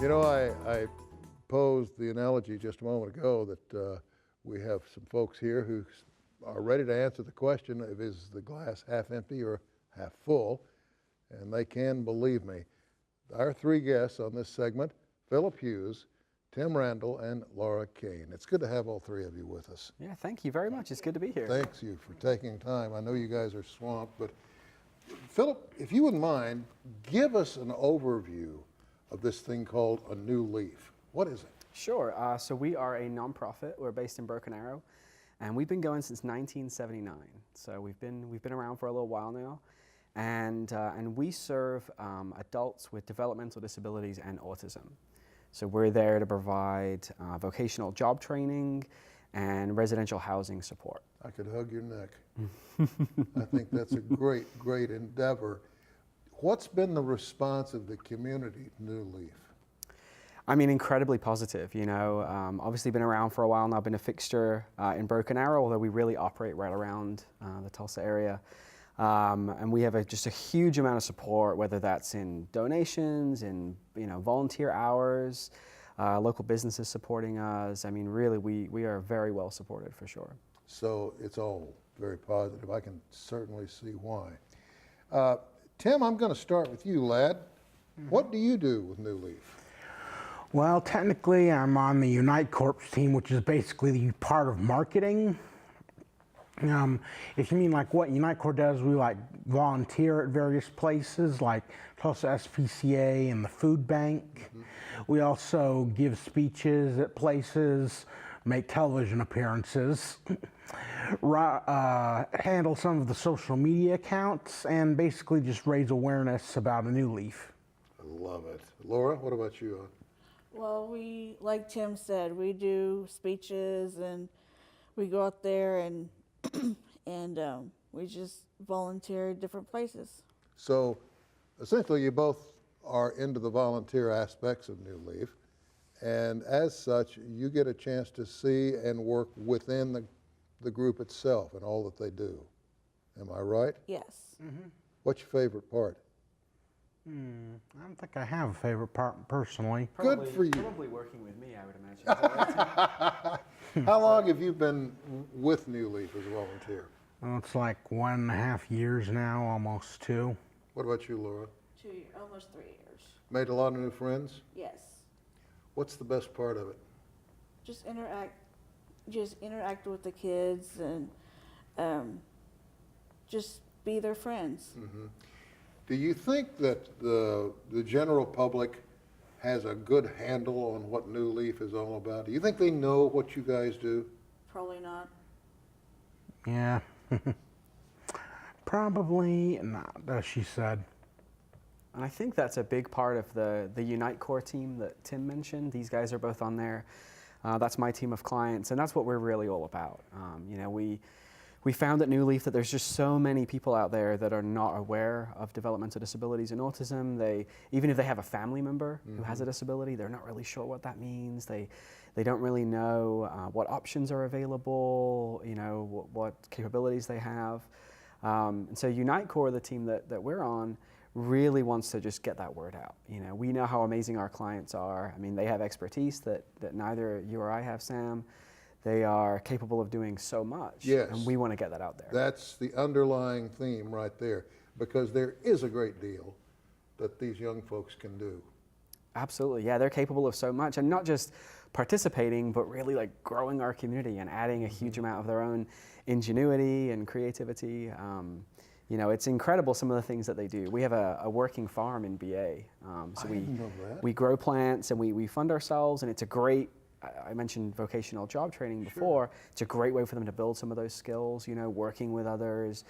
You know, I posed the analogy just a moment ago that we have some folks here who are ready to answer the question of is the glass half empty or half full, and they can believe me. Our three guests on this segment, Phillip Hughes, Tim Randle, and Laura Caine. It's good to have all three of you with us. Yeah, thank you very much. It's good to be here. Thanks you for taking time. I know you guys are swamped, but Phillip, if you wouldn't mind, give us an overview of this thing called A New Leaf. What is it? Sure. So we are a nonprofit. We're based in Broken Arrow, and we've been going since 1979. So we've been around for a little while now, and we serve adults with developmental disabilities and autism. So we're there to provide vocational job training and residential housing support. I could hug your neck. I think that's a great, great endeavor. What's been the response of the community to New Leaf? I mean, incredibly positive. You know, obviously been around for a while now, been a fixture in Broken Arrow, although we really operate right around the Tulsa area. And we have just a huge amount of support, whether that's in donations, in volunteer hours, local businesses supporting us. I mean, really, we are very well supported for sure. So it's all very positive. I can certainly see why. Tim, I'm going to start with you, lad. What do you do with New Leaf? Well, technically, I'm on the Unite Corp team, which is basically the part of marketing. If you mean like what Unite Corp does, we like volunteer at various places like Tulsa SPCA and the food bank. We also give speeches at places, make television appearances, handle some of the social media accounts, and basically just raise awareness about A New Leaf. I love it. Laura, what about you? Well, we, like Tim said, we do speeches and we go out there and we just volunteer at different places. So essentially you both are into the volunteer aspects of New Leaf, and as such you get a chance to see and work within the group itself and all that they do. Am I right? Yes. What's your favorite part? I don't think I have a favorite part personally. Good for you. Probably working with me, I would imagine. How long have you been with New Leaf as a volunteer? Well, it's like 1.5 years now, almost 2. What about you, Laura? 2 years, almost 3 years. Made a lot of new friends? Yes. What's the best part of it? Just interact with the kids and just be their friends. Do you think that the general public has a good handle on what New Leaf is all about? Do you think they know what you guys do? Probably not. Yeah. Probably not, as she said. And I think that's a big part of the Unite Core team that Tim mentioned. These guys are both on there. That's my team of clients, and that's what we're really all about. We found at New Leaf that there's just so many people out there that are not aware of developmental disabilities and autism. Even if they have a family member who has a disability, they're not really sure what that means. They don't really know what options are available, what capabilities they have. And so Unite Core, the team that we're on, really wants to just get that word out. We know how amazing our clients are. I mean, they have expertise that neither you or I have, Sam. They are capable of doing so much, yes, and we want to get that out there. That's the underlying theme right there, because there is a great deal that these young folks can do. Absolutely, yeah, they're capable of so much, and not just participating, but really like growing our community and adding a huge amount of their own ingenuity and creativity. It's incredible some of the things that they do. We have a working farm in BA, so we grow plants and we fund ourselves, and it's a great, I mentioned vocational job training before. Sure. It's a great way for them to build some of those skills, working with others,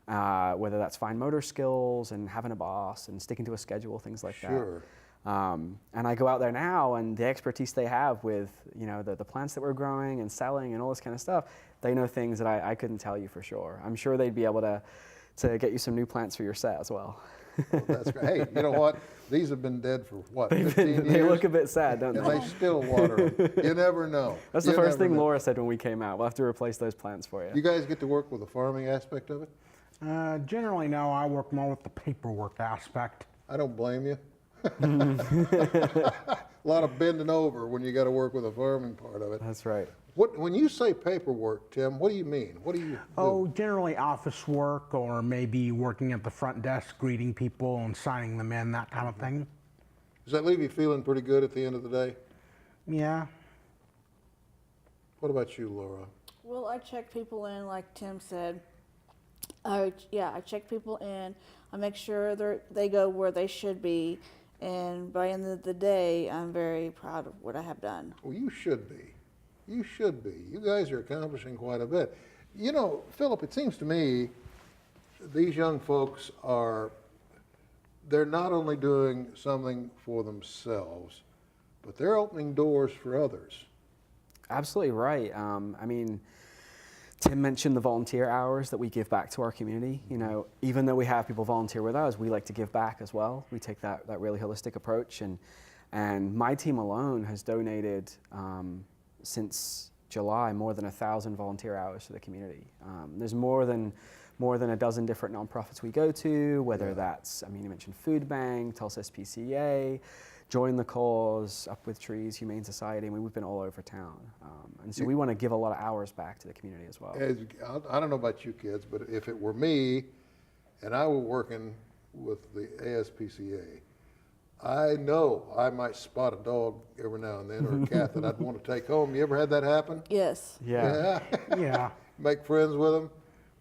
whether that's fine motor skills and having a boss and sticking to a schedule, things like Sure. that. And I go out there now, and the expertise they have with, the plants that we're growing and selling and all this kind of stuff, they know things that I couldn't tell you for sure. I'm sure they'd be able to get you some new plants for your set as well. Well, that's great. Hey, you know what? These have been dead for what, 15 years? They look a bit sad, don't they? And they still water them. You never know. That's the first thing Laura said when we came out. We'll have to replace those plants for you. You guys get to work with the farming aspect of it? Generally, no. I work more with the paperwork aspect. I don't blame you. A lot of bending over when you got to work with a farming part of it. That's right. When you say paperwork, Tim, what do you mean? What do you do? Oh, generally office work, or maybe working at the front desk, greeting people and signing them in, that kind of thing. Does that leave you feeling pretty good at the end of the day? Yeah. What about you, Laura? Well, I check people in, like Tim said. I check people in. I make sure they go where they should be, and by the end of the day, I'm very proud of what I have done. Well, you should be. You should be. You guys are accomplishing quite a bit. You know, Philip, it seems to me these young folks they're not only doing something for themselves, but they're opening doors for others. Absolutely right. I mean, Tim mentioned the volunteer hours that we give back to our community. You know, even though we have people volunteer with us, we like to give back as well. We take that really holistic approach, and my team alone has donated since July more than 1,000 volunteer hours to the community. There's more than a dozen different nonprofits we go to, whether that's, I mean, you mentioned Food Bank, Tulsa SPCA, Join the Cause, Up With Trees, Humane Society. I mean, we've been all over town. And so we want to give a lot of hours back to the community as well. I don't know about you kids, but if it were me and I were working with the ASPCA, I know I might spot a dog every now and then, or a cat that I'd want to take home. You ever had that happen? Yes. Yeah. Yeah. Make friends with them?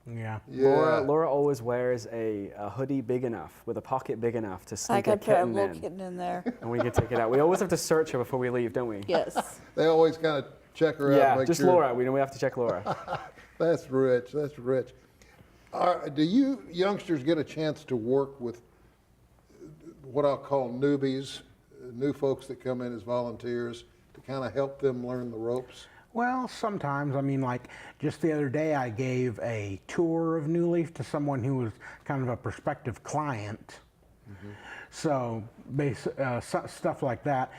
Yeah. Yeah. Laura always wears a hoodie big enough with a pocket big enough to I sneak a could put a kitten little in, kitten in there. and we can take it out. We always have to search her before we leave, don't we? Yes. They always kind of check her out. Yeah, Make just sure. Laura. We have to check Laura. That's rich. That's rich. Do you youngsters get a chance to work with what I'll call newbies, new folks that come in as volunteers, to kind of help them learn the ropes? Well, sometimes. I mean, like just the other day, I gave a tour of New Leaf to someone who was kind of a prospective client. So, stuff like that.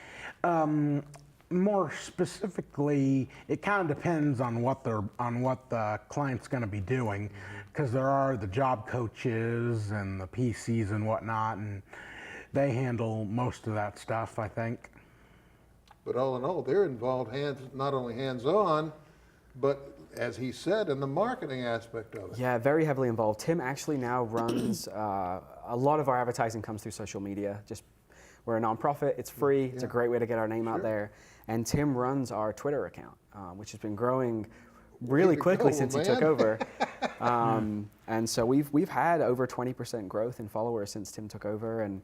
More specifically, it kind of depends on what the client's going to be doing, because there are the job coaches and the PCs and whatnot, and they handle most of that stuff, I think. But all in all, they're involved not only hands-on, but as he said, in the marketing aspect of it. Yeah, very heavily involved. Tim actually now runs a lot of our advertising comes through social media. We're a nonprofit. It's free. It's a great way to get our name out there. And Tim runs our Twitter account, which has been growing really quickly since he took over. And so we've had over 20% growth in followers since Tim took over, and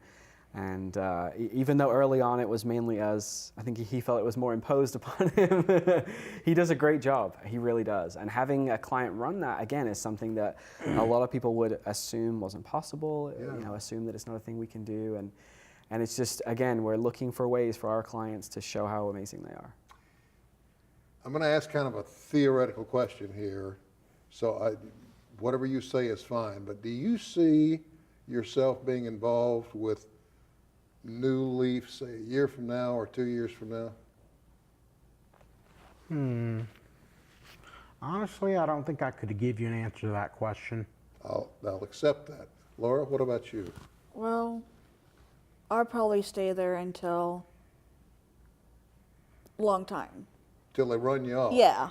even though early on it was mainly us, I think he felt it was more imposed upon him. He does a great job. He really does. And having a client run that, again, is something that a lot of people would assume wasn't possible, assume that it's not a thing we can do. And it's just, again, we're looking for ways for our clients to show how amazing they are. I'm going to ask kind of a theoretical question here. So whatever you say is fine, but do you see yourself being involved with New Leaf, say, a year from now or 2 years from now? Honestly, I don't think I could give you an answer to that question. I'll accept that. Laura, what about you? Well, I'll probably stay there until a long time. Till they run you off? Yeah.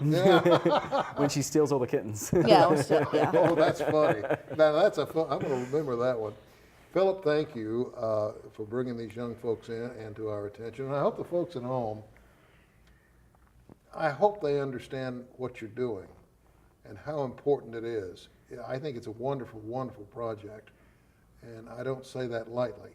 When she steals all the kittens. Yeah. Yeah. Oh, that's funny. Now, that's I'm going to remember that one. Philip, thank you for bringing these young folks in and to our attention. And I hope the folks at home, I hope they understand what you're doing and how important it is. I think it's a wonderful, wonderful project, and I don't say that lightly.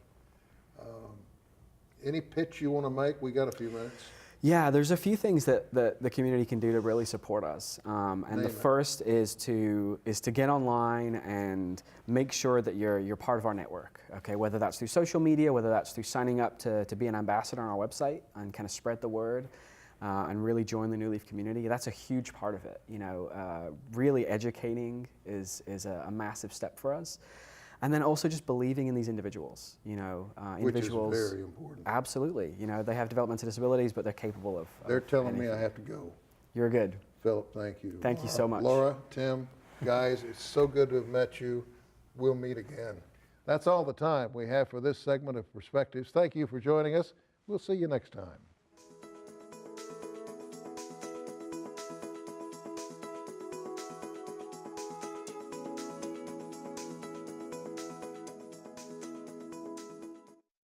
Any pitch you want to make? We got a few minutes. Yeah, there's a few things that the community can do to really support us. And the first is to get online and make sure that you're part of our network. Okay, whether that's through social media, whether that's through signing up to be an ambassador on our website and kind of spread the word and really join the New Leaf community. That's a huge part of it. Really educating is a massive step for us. And then also just believing in these individuals, individuals. Which is very important. Absolutely. They have developmental disabilities, but they're capable of They're telling anything. me I have to go. You're good. Philip, thank you. Thank you so much. Laura, Tim, guys, it's so good to have met you. We'll meet again. That's all the time we have for this segment of Perspectives. Thank you for joining us. We'll see you next time.